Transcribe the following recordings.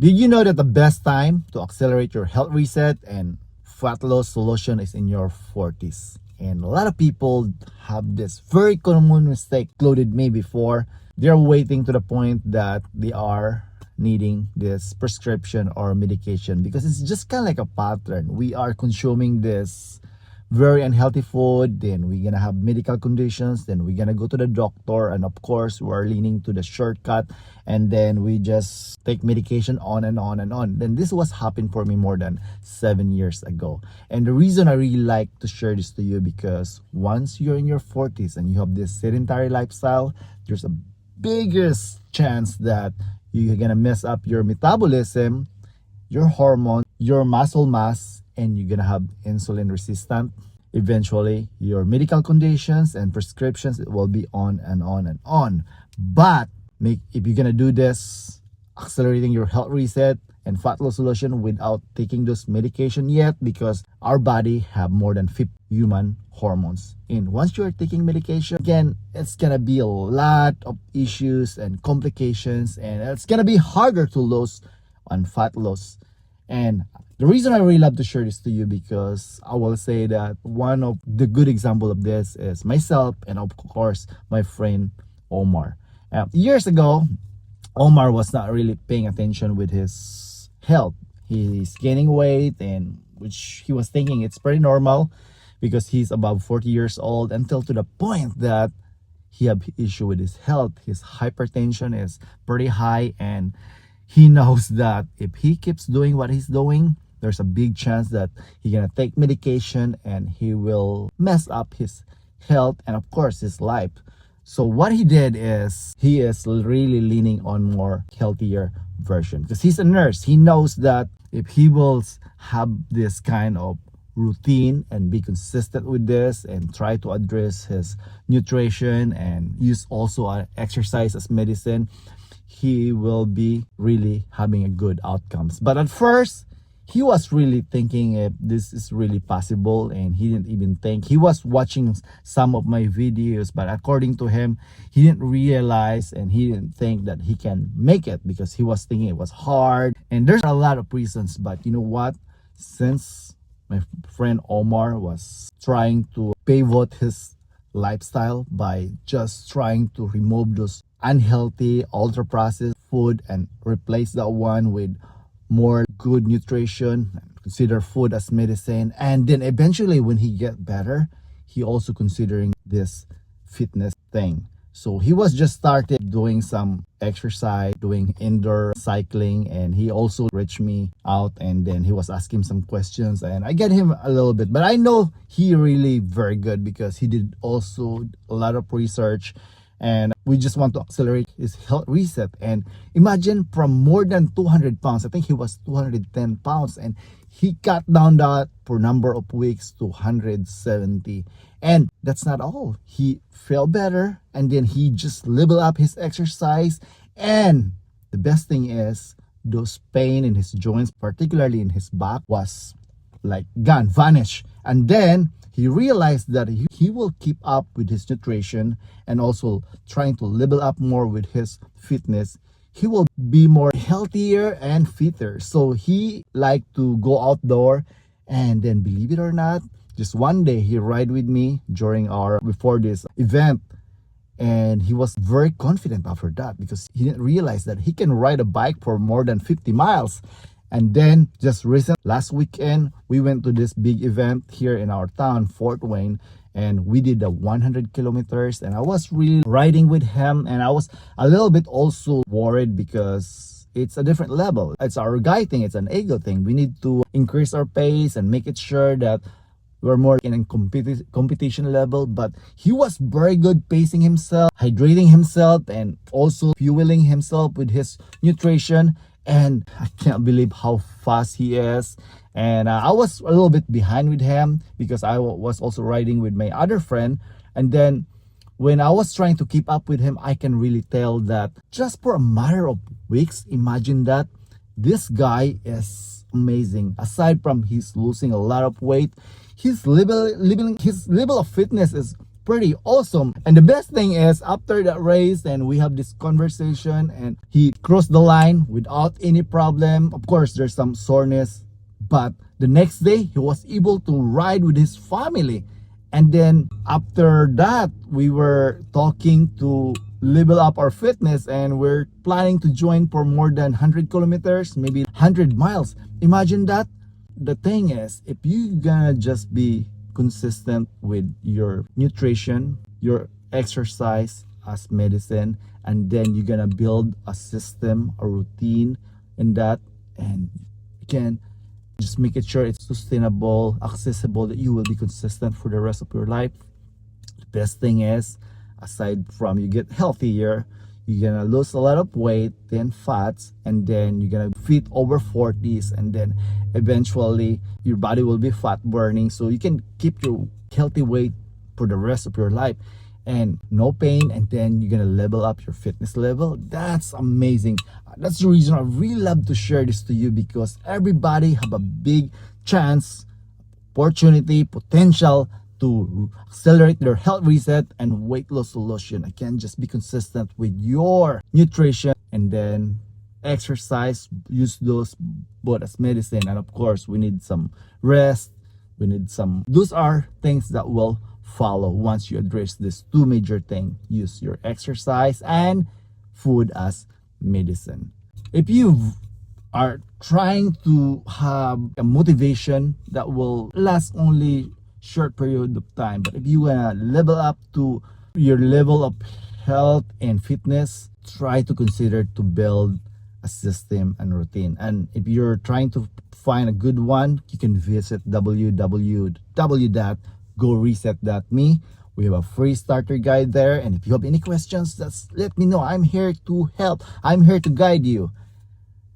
Did you know that the best time to accelerate your health reset and fat loss solution is in your 40s? And a lot of people have this very common mistake, included me before. They're waiting to the point that they are needing this prescription or medication because it's just kind of like a pattern. We are consuming this very unhealthy food, then we're gonna have medical conditions, then we're gonna go to the doctor, and of course we're leaning to the shortcut, and then we just take medication on and on and on. Then this was happened for me more than 7 years ago. And the reason I really like to share this to you, because once you're in your 40s and you have this sedentary lifestyle, there's a biggest chance that you're gonna mess up your metabolism, your hormone, your muscle mass, and you're gonna have insulin resistant. Eventually your medical conditions and prescriptions, it will be on and on and on. But if you're gonna do this, accelerating your health reset and fat loss solution without taking those medication yet, because our body have more than 50 human hormones. And once you're taking medication, again, it's gonna be a lot of issues and complications, and it's gonna be harder to lose on fat loss. And the reason I really love to share this to you, because I will say that one of the good example of this is myself and of course my friend Omar. Years ago, Omar was not really paying attention with his health. He's gaining weight, and which he was thinking it's pretty normal because he's above 40 years old, until to the point that he had issue with his health. His hypertension is pretty high, and he knows that if he keeps doing what he's doing, there's a big chance that he's gonna take medication and he will mess up his health and of course his life. So what he did is he is really leaning on more healthier version, because he's a nurse. He knows that if he will have this kind of routine and be consistent with this and try to address his nutrition and use also exercise as medicine, he will be really having a good outcomes. But at first, he was really thinking if this is really possible, and he didn't even think. He was watching some of my videos, but according to him, he didn't realize and he didn't think that he can make it, because he was thinking it was hard. And there's a lot of reasons, but you know what? Since my friend Omar was trying to pivot his lifestyle by just trying to remove those unhealthy ultra processed food and replace that one with more good nutrition, consider food as medicine, and then eventually when he get better, he also considering this fitness thing. So he was just started doing some exercise, doing indoor cycling, and he also reached me out, and then he was asking some questions, and I get him a little bit, but I know he really very good because he did also a lot of research. And we just want to accelerate his health reset. And imagine, from more than 200 pounds, I think he was 210 pounds, and he cut down that for number of weeks to 170. And that's not all. He felt better, and then he just leveled up his exercise. And the best thing is, those pain in his joints, particularly in his back, was like gone, vanished. And then he realized that he will keep up with his nutrition and also trying to level up more with his fitness. He will be more healthier and fitter. So he liked to go outdoor, and then believe it or not, just one day he ride with me before this event, and he was very confident after that because he didn't realize that he can ride a bike for more than 50 miles. And then just last weekend, we went to this big event here in our town, Fort Wayne, and we did the 100 kilometers, and I was really riding with him, and I was a little bit also worried because it's a different level. It's our guy thing, it's an ego thing. We need to increase our pace and make it sure that we're more in a competition level. But he was very good pacing himself, hydrating himself, and also fueling himself with his nutrition. And I can't believe how fast he is. And I was a little bit behind with him because I was also riding with my other friend. And then when I was trying to keep up with him, I can really tell that just for a matter of weeks, imagine that, this guy is amazing. Aside from he's losing a lot of weight, his level of fitness is pretty awesome. And the best thing is, after that race and we have this conversation and he crossed the line without any problem. Of course, there's some soreness, but the next day he was able to ride with his family. And then after that, we were talking to level up our fitness, and we're planning to join for more than 100 kilometers, maybe 100 miles. Imagine that. The thing is, if you're gonna just be consistent with your nutrition, your exercise as medicine, and then you're gonna build a system, a routine in that, and you can just make it sure it's sustainable, accessible, that you will be consistent for the rest of your life. The best thing is, aside from you get healthier, you're gonna lose a lot of weight, then fats, and then you're gonna fit over 40s, and then eventually your body will be fat burning, so you can keep your healthy weight for the rest of your life and no pain. And then you're gonna level up your fitness level. That's amazing. That's the reason I really love to share this to you, because everybody have a big chance, opportunity, potential to accelerate their health reset and weight loss solution. Again, just be consistent with your nutrition and then exercise. Use those both as medicine, and of course we need some rest, we need some, those are things that will follow once you address these two major things. Use your exercise and food as medicine. If you are trying to have a motivation that will last only short period of time, but if you wanna level up to your level of health and fitness, try to consider to build a system and routine. And if you're trying to find a good one, you can visit www.goreset.me. We have a free starter guide there, and if you have any questions, just let me know. I'm here to help, I'm here to guide you.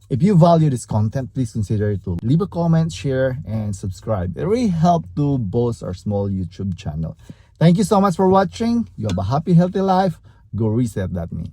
If you value this content, please consider to leave a comment, share, and subscribe. It really helps to boost our small YouTube channel. Thank you so much for watching. You have a happy, healthy life. Go reset.me.